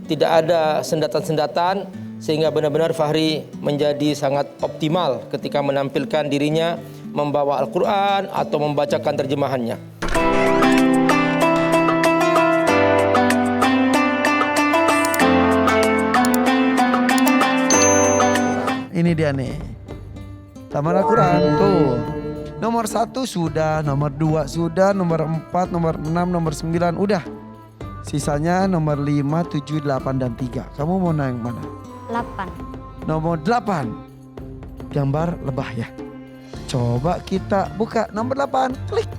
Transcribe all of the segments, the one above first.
tidak ada sendatan-sendatan, sehingga benar-benar Fahri menjadi sangat optimal ketika menampilkan dirinya membawa Al-Quran atau membacakan terjemahannya. Ini dia nih, Taman Al-Quran tuh. Nomor 1 sudah, nomor 2 sudah, nomor 4, nomor 6, nomor 9 udah. Sisanya nomor 5, 7, 8, dan 3. Kamu mau yang mana? 8. Nomor 8. Gambar lebah ya. Coba kita buka nomor 8. Klik.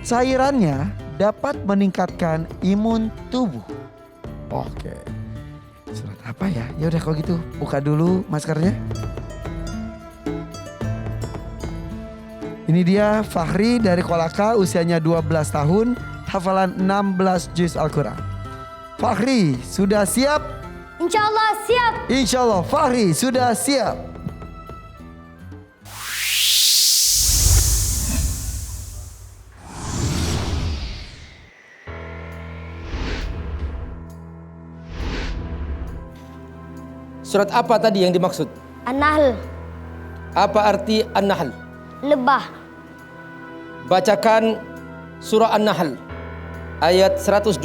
Cairannya dapat meningkatkan imun tubuh. Oke. Surat apa ya? Ya udah kalau gitu buka dulu maskernya. Ini dia Fahri dari Kolaka, usianya 12 tahun, hafalan 16 juz Al-Quran. Fahri sudah siap? Insya Allah siap. Insya Allah Fahri sudah siap. Surat apa tadi yang dimaksud? An-Nahl. Apa arti An-Nahl? Lebah. Bacakan surah An-Nahl ayat 126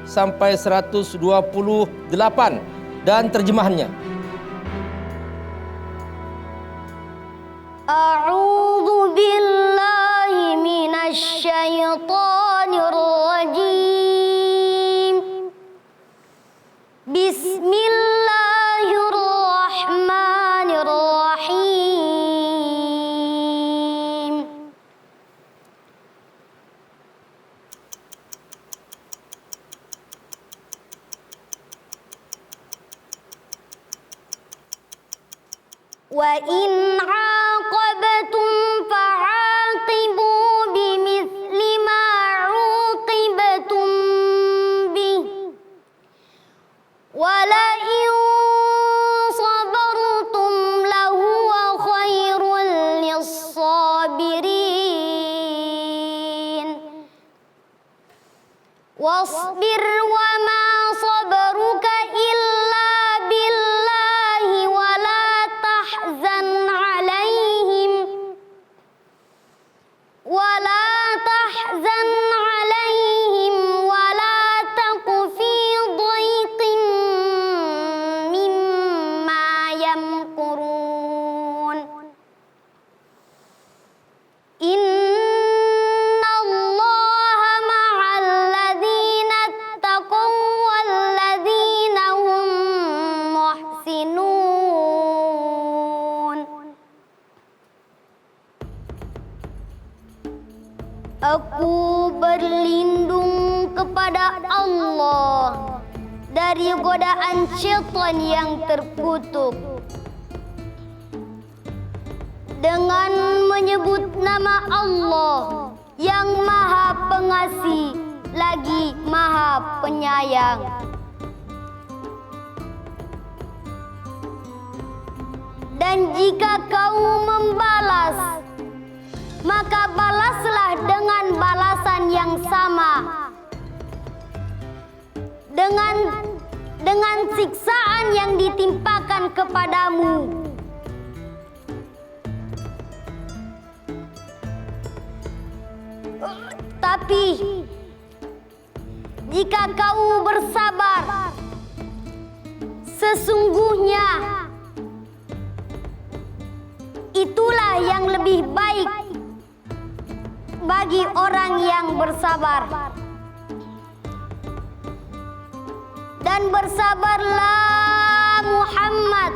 sampai 128 dan terjemahannya. A'udzu billahi minasy syaithanir rajim. Bismillahirrahmanirrahim. Wa in 'aqabtum fa'aqibu bimithli ma 'uqibtum bih wa la in sabartum lahuwa khairul lis-sabirin. Wasbir wa ma sabaruka illa billahi wa la tahzan 'alaihim wa la tahzan 'alaihim wa la taku fi dhaiqin mimma yamkurun. Innallaha ma'al ladzina ittaqaw wal ladzina hum muhsinun. Aku berlindung kepada Allah dari godaan syaitan yang terkutuk dengan menyebut nama Allah yang Maha Pengasih lagi Maha Penyayang. Dan jika kau membalas, maka balaslah dengan balasan yang sama, dengan siksaan yang ditimpakan kepadamu. Tapi jika kau bersabar, sesungguhnya itulah yang lebih baik bagi orang yang bersabar. Dan bersabarlah Muhammad,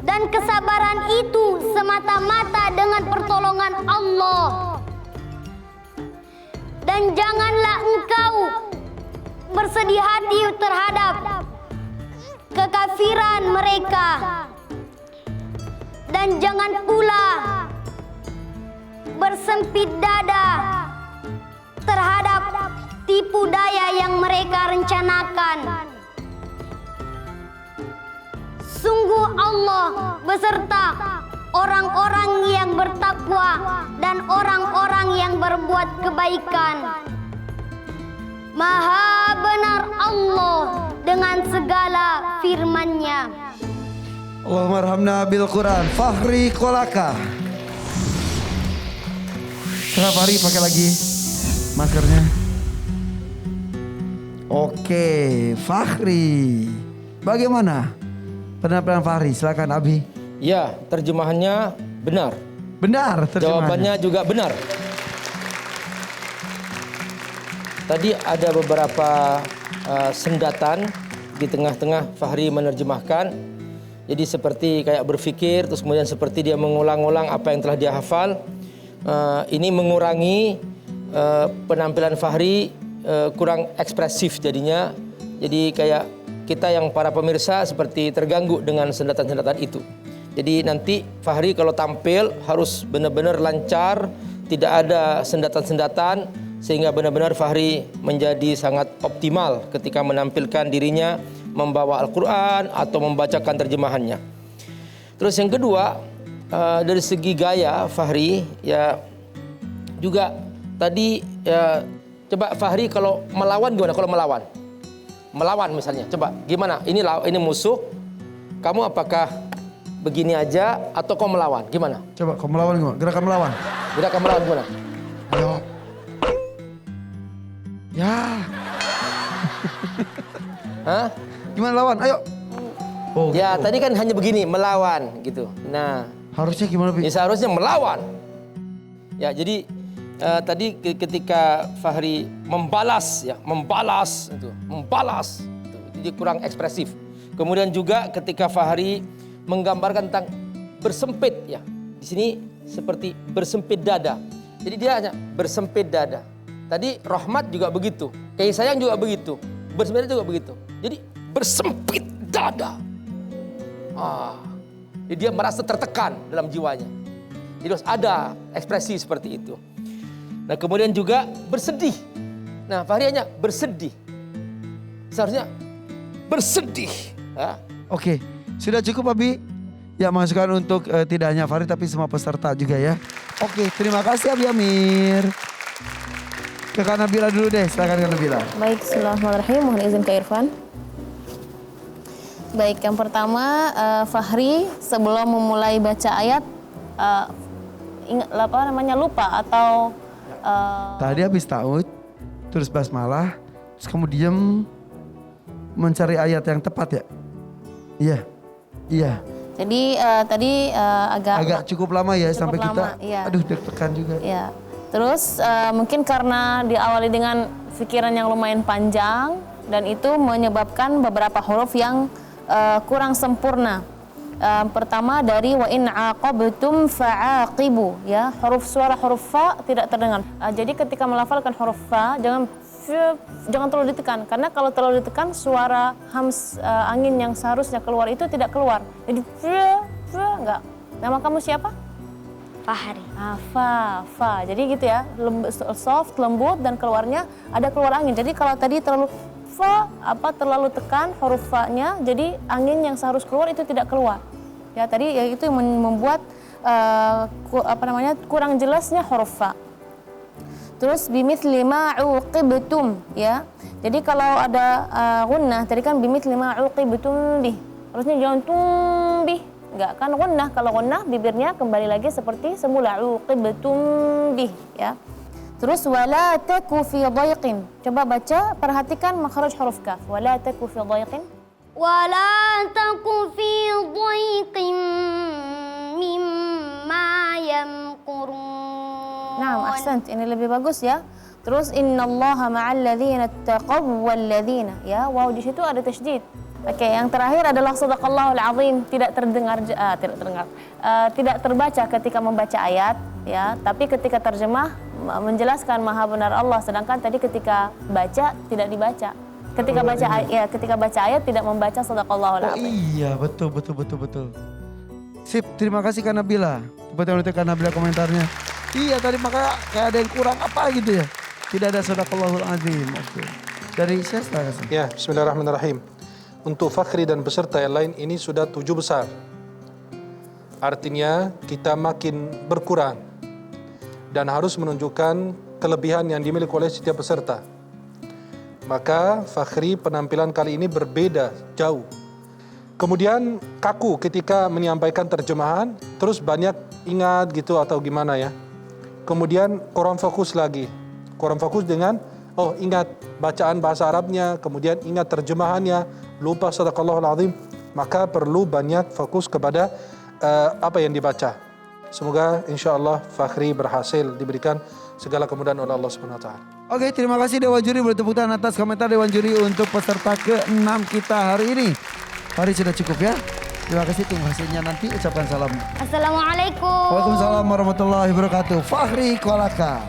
dan kesabaran itu semata-mata dengan pertolongan Allah. Dan janganlah engkau bersedih hati terhadap kekafiran mereka, dan jangan pula bersempit dada terhadap tipu daya yang mereka rencanakan. Sungguh Allah beserta orang-orang yang bertakwa dan orang-orang yang berbuat kebaikan. Maha benar Allahumma arhamna bil Quran. Fahri Kolaka. Setelah Fahri pakai lagi maskernya. Oke, Fahri. Bagaimana penampilan Fahri? Silakan Abi. Ya, terjemahannya benar. Benar terjemahannya. Jawabannya juga benar. Tadi ada beberapa sendatan di tengah-tengah Fahri menerjemahkan. Jadi seperti kayak berpikir, terus kemudian seperti dia mengulang-ulang apa yang telah dia hafal. Ini mengurangi penampilan Fahri kurang ekspresif jadinya. Jadi kayak kita yang para pemirsa seperti terganggu dengan sendatan-sendatan itu. Jadi nanti Fahri kalau tampil harus benar-benar lancar, tidak ada sendatan-sendatan, sehingga benar-benar Fahri menjadi sangat optimal ketika menampilkan dirinya membawa Al-Quran atau membacakan terjemahannya. Terus yang kedua, dari segi gaya Fahri ya juga tadi ya, coba Fahri kalau melawan gimana? Kalau melawan misalnya, coba gimana? Ini musuh, kamu apakah begini aja atau kau melawan? Gimana? Coba kau melawan gimana? Gerakan melawan. Gerakan melawan gimana? Ayo. Ya. Hah? Gimana lawan? Ayo. Oh, Ya gitu. tadi kan hanya begini, melawan gitu. Nah, Harusnya gimana, Bi? ya seharusnya melawan. Ya jadi tadi ketika Fahri membalas itu, jadi kurang ekspresif. Kemudian juga ketika Fahri menggambarkan tentang bersempit ya. Di sini seperti bersempit dada. Jadi dia hanya bersempit dada. Tadi Rahmat juga begitu, kasih sayang juga begitu, bersempit juga begitu. Jadi bersempit dada. Jadi dia merasa tertekan dalam jiwanya. Jadi harus ada ekspresi seperti itu. Nah kemudian juga bersedih. Nah Fahri hanya bersedih. Seharusnya bersedih. Ya. Oke, sudah cukup Abi. Ya masukan untuk tidak hanya Fahri tapi semua peserta juga ya. Oke, terima kasih Abi Amir. Ke Kak Nabila dulu deh, silakan Kak Nabila. Baik, bismillahirrahmanirrahim. Mohon izin ke Irfan. Baik, yang pertama Fahri sebelum memulai baca ayat lupa atau Tadi habis ta'ud, terus basmalah, terus kamu diem mencari ayat yang tepat ya? Iya, iya. jadi tadi Agak cukup lama ya cukup sampai kita, lama, iya. aduh deg-degan juga. ya. Terus mungkin karena diawali dengan pikiran yang lumayan panjang dan itu menyebabkan beberapa huruf yang kurang sempurna. Pertama dari wa in aqabtum fa'aqibu ya, suara huruf fa tidak terdengar. Jadi ketika melafalkan huruf fa jangan terlalu ditekan, karena kalau terlalu ditekan suara angin yang seharusnya keluar itu tidak keluar. Jadi enggak. Nama kamu siapa? Fahri. Fa. Jadi gitu ya, soft, lembut dan keluarnya ada keluar angin. Jadi kalau tadi terlalu terlalu tekan huruf fa-nya, jadi angin yang seharus keluar itu tidak keluar. Ya tadi ya itu yang membuat kurang jelasnya huruf fa. Terus bimithli ma uqibtum ya. Jadi kalau ada gunnah tadi kan bimithli ma uqibtum bih. Harusnya jangan bih. Enggak kan gunnah. Kalau gunnah bibirnya kembali lagi seperti semula uqibtum bih ya. Terus wala taku fi dhayqin. Coba baca, perhatikan makhraj huruf kaf. Wala taku fi dhayqin. Wala taku fi dhayqin mimma yamkurun. Nah, ahsant. Ini lebih bagus ya. Terus innallaha ma'al ladzina taqaw wal ladzina ya. Wow, di situ ada tasydid. Oke, yang terakhir adalah sadaqallahul azim, tidak terbaca ketika membaca ayat ya, tapi ketika terjemah menjelaskan maha benar Allah, sedangkan tadi ketika baca tidak dibaca. Ketika baca ayat tidak membaca sadaqallahul azim. Iya, betul. Sip, terima kasih Kak Nabila. Betul Kak Nabila komentarnya. Iya, tadi makanya kayak ada yang kurang apa gitu ya. Tidak ada sadaqallahul azim. Oke. Dari Syesta. Ya, bismillahirrahmanirrahim. Untuk Fakhri dan peserta yang lain ini sudah 7 besar. Artinya kita makin berkurang dan harus menunjukkan kelebihan yang dimiliki oleh setiap peserta. Maka Fakhri penampilan kali ini berbeda jauh. Kemudian kaku ketika menyampaikan terjemahan, terus banyak ingat gitu atau gimana ya. Kemudian kurang fokus lagi. Kurang fokus dengan, oh ingat bacaan bahasa Arabnya, kemudian ingat terjemahannya, lupa sadaqallahul azim. Maka perlu banyak fokus kepada apa yang dibaca. Semoga insya Allah Fakhri berhasil diberikan segala kemudahan oleh Allah Subhanahu wa taala. Oke, terima kasih Dewan Juri. Boleh tepuk tangan atas komentar Dewan Juri untuk peserta ke-6 kita hari ini. Hari sudah cukup ya. Terima kasih, tunggu hasilnya nanti. Ucapkan salam. Assalamualaikum. Waalaikumsalam warahmatullahi wabarakatuh. Fakhri Kolaka.